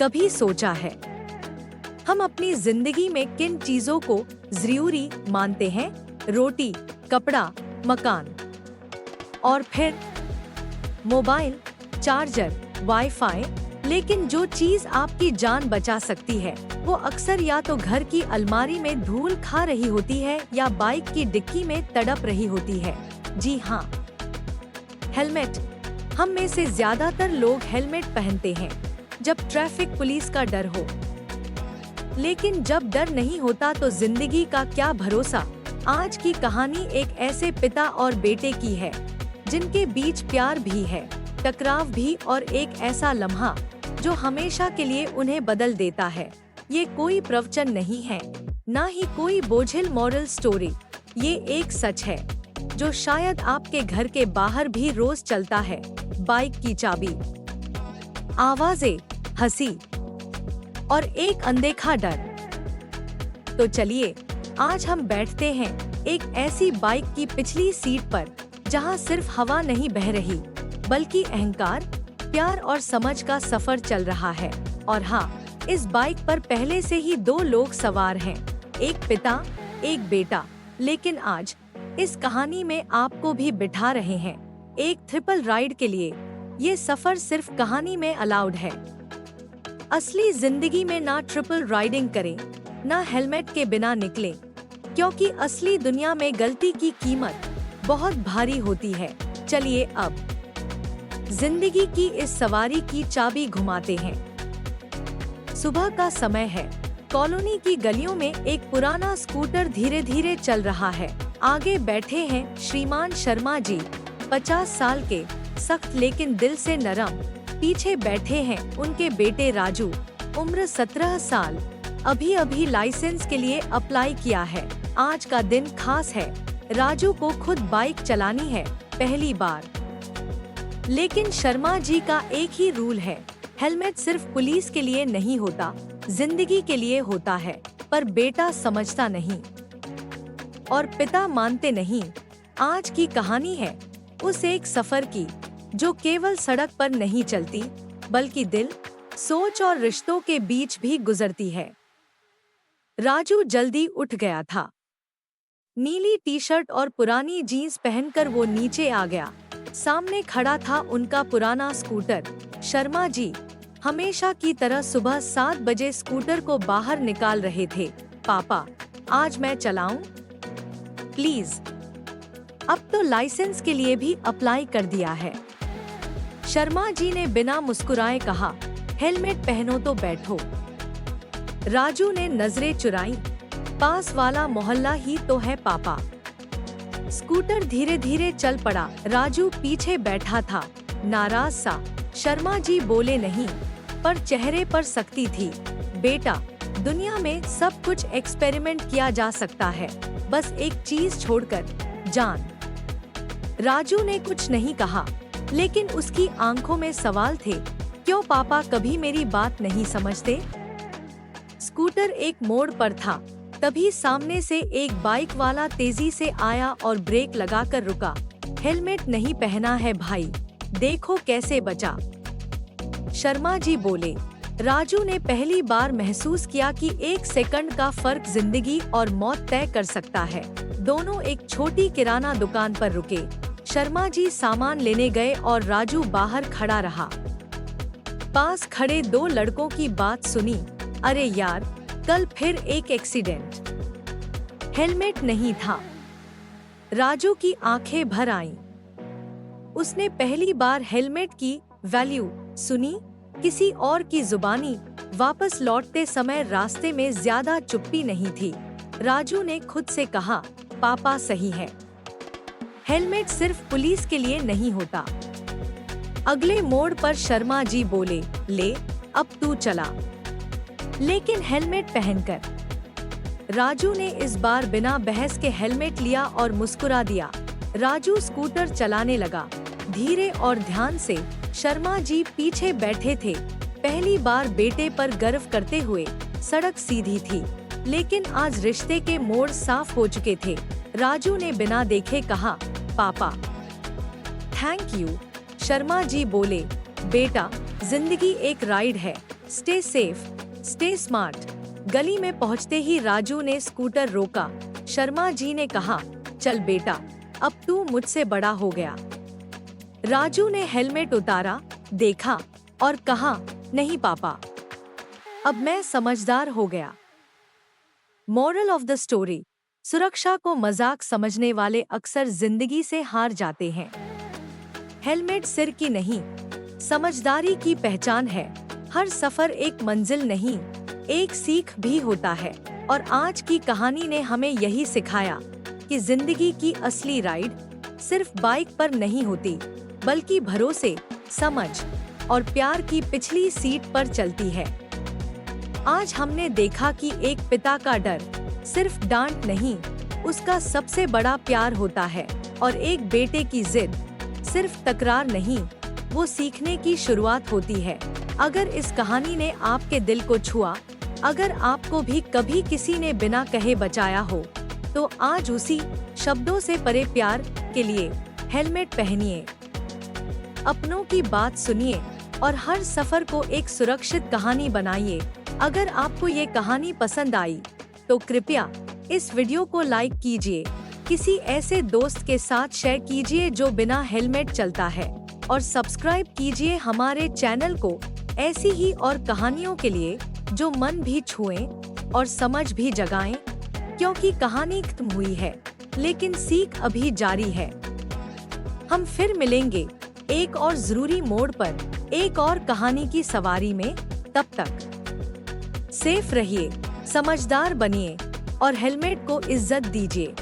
कभी सोचा है हम अपनी जिंदगी में किन चीजों को जरूरी मानते हैं? रोटी, कपड़ा, मकान और फिर मोबाइल, चार्जर, वाईफाई। लेकिन जो चीज आपकी जान बचा सकती है वो अक्सर या तो घर की अलमारी में धूल खा रही होती है या बाइक की डिक्की में तड़प रही होती है। जी हाँ, हेलमेट। हम में से ज्यादातर लोग हेलमेट पहनते हैं जब ट्रैफिक पुलिस का डर हो, लेकिन जब डर नहीं होता तो जिंदगी का क्या भरोसा। आज की कहानी एक ऐसे पिता और बेटे की है जिनके बीच प्यार भी है, टकराव भी और एक ऐसा लम्हा जो हमेशा के लिए उन्हें बदल देता है। ये कोई प्रवचन नहीं है, ना ही कोई बोझिल मॉरल स्टोरी। ये एक सच है जो शायद आपके घर के बाहर भी रोज चलता है। बाइक की चाबी, आवाजें, हंसी और एक अनदेखा डर। तो चलिए आज हम बैठते हैं एक ऐसी बाइक की पिछली सीट पर जहां सिर्फ हवा नहीं बह रही बल्कि अहंकार, प्यार और समझ का सफर चल रहा है। और हाँ, इस बाइक पर पहले से ही दो लोग सवार हैं, एक पिता, एक बेटा। लेकिन आज इस कहानी में आपको भी बिठा रहे हैं एक ट्रिपल राइड के लिए। ये सफर सिर्फ कहानी में अलाउड है, असली जिंदगी में ना ट्रिपल राइडिंग करें, ना हेलमेट के बिना निकलें, क्योंकि असली दुनिया में गलती की कीमत बहुत भारी होती है। चलिए अब जिंदगी की इस सवारी की चाबी घुमाते हैं। सुबह का समय है। कॉलोनी की गलियों में एक पुराना स्कूटर धीरे धीरे चल रहा है। आगे बैठे हैं श्रीमान शर्मा जी, 50 साल के, सख्त लेकिन दिल से नरम। पीछे बैठे हैं उनके बेटे राजू, उम्र 17 साल, अभी अभी लाइसेंस के लिए अप्लाई किया है। आज का दिन खास है। राजू को खुद बाइक चलानी है, पहली बार। लेकिन शर्मा जी का एक ही रूल है, हेलमेट सिर्फ पुलिस के लिए नहीं होता, जिंदगी के लिए होता है। पर बेटा समझता नहीं और पिता मानते नहीं। आज की कहानी है उस एक सफर की जो केवल सड़क पर नहीं चलती बल्कि दिल, सोच और रिश्तों के बीच भी गुजरती है। राजू जल्दी उठ गया था। नीली टी शर्ट और पुरानी जीन्स पहनकर वो नीचे आ गया। सामने खड़ा था उनका पुराना स्कूटर। शर्मा जी हमेशा की तरह सुबह 7 बजे स्कूटर को बाहर निकाल रहे थे। पापा, आज मैं चलाऊं? प्लीज। अब तो लाइसेंस के लिए भी अप्लाई कर दिया है। शर्मा जी ने बिना मुस्कुराए कहा, हेलमेट पहनो तो बैठो। राजू ने नजरें चुराई, पास वाला मोहल्ला ही तो है पापा। स्कूटर धीरे धीरे चल पड़ा। राजू पीछे बैठा था, नाराज सा। शर्मा जी बोले नहीं, पर चेहरे पर सख्ती थी। बेटा, दुनिया में सब कुछ एक्सपेरिमेंट किया जा सकता है, बस एक चीज छोड़कर, जान। राजू ने कुछ नहीं कहा, लेकिन उसकी आंखों में सवाल थे। क्यों पापा कभी मेरी बात नहीं समझते? स्कूटर एक मोड़ पर था। तभी सामने से एक बाइक वाला तेजी से आया और ब्रेक लगाकर रुका। हेलमेट नहीं पहना है भाई, देखो कैसे बचा। शर्मा जी बोले। राजू ने पहली बार महसूस किया कि 1 सेकंड का फर्क जिंदगी और मौत तय कर सकता है। दोनों एक छोटी किराना दुकान पर रुके। शर्मा जी सामान लेने गए और राजू बाहर खड़ा रहा। पास खड़े 2 लड़कों की बात सुनी। अरे यार, कल फिर एक एक्सीडेंट, हेलमेट नहीं था। राजू की आंखें भर आईं। उसने पहली बार हेलमेट की वैल्यू सुनी, किसी और की जुबानी। वापस लौटते समय रास्ते में ज्यादा चुप्पी नहीं थी। राजू ने खुद से कहा, पापा सही है, हेलमेट सिर्फ पुलिस के लिए नहीं होता। अगले मोड़ पर शर्मा जी बोले, ले अब तू चला, लेकिन हेलमेट पहनकर। राजू ने इस बार बिना बहस के हेलमेट लिया और मुस्कुरा दिया। राजू स्कूटर चलाने लगा, धीरे और ध्यान से। शर्मा जी पीछे बैठे थे, पहली बार बेटे पर गर्व करते हुए। सड़क सीधी थी, लेकिन आज रिश्ते के मोड़ साफ हो चुके थे। राजू ने बिना देखे कहा, पापा थैंक यू। शर्मा जी बोले, बेटा जिंदगी एक राइड है, स्टे सेफ, स्टे स्मार्ट। गली में पहुंचते ही राजू ने स्कूटर रोका। शर्मा जी ने कहा, चल बेटा, अब तू मुझसे बड़ा हो गया। राजू ने हेलमेट उतारा, देखा और कहा, नहीं पापा, अब मैं समझदार हो गया। मोरल ऑफ द स्टोरी, सुरक्षा को मजाक समझने वाले अक्सर जिंदगी से हार जाते हैं। हेलमेट सिर की नहीं, समझदारी की पहचान है। हर सफर एक मंजिल नहीं, एक सीख भी होता है। और आज की कहानी ने हमें यही सिखाया कि जिंदगी की असली राइड सिर्फ बाइक पर नहीं होती, बल्कि भरोसे, समझ और प्यार की पिछली सीट पर चलती है। आज हमने देखा कि एक पिता का डर सिर्फ डांट नहीं, उसका सबसे बड़ा प्यार होता है। और एक बेटे की जिद सिर्फ तकरार नहीं, वो सीखने की शुरुआत होती है। अगर इस कहानी ने आपके दिल को छुआ, अगर आपको भी कभी किसी ने बिना कहे बचाया हो, तो आज उसी शब्दों से परे प्यार के लिए हेलमेट पहनिए, अपनों की बात सुनिए और हर सफर को एक सुरक्षित कहानी बनाइए। अगर आपको ये कहानी पसंद आई तो कृपया इस वीडियो को लाइक कीजिए, किसी ऐसे दोस्त के साथ शेयर कीजिए जो बिना हेलमेट चलता है, और सब्सक्राइब कीजिए हमारे चैनल को ऐसी ही और कहानियों के लिए जो मन भी छुएं और समझ भी जगाएं, क्योंकि कहानी खत्म हुई है लेकिन सीख अभी जारी है। हम फिर मिलेंगे एक और जरूरी मोड़ पर, एक और कहानी की सवारी में। तब तक सेफ रहिए, समझदार बनिए और हेलमेट को इज्जत दीजिए।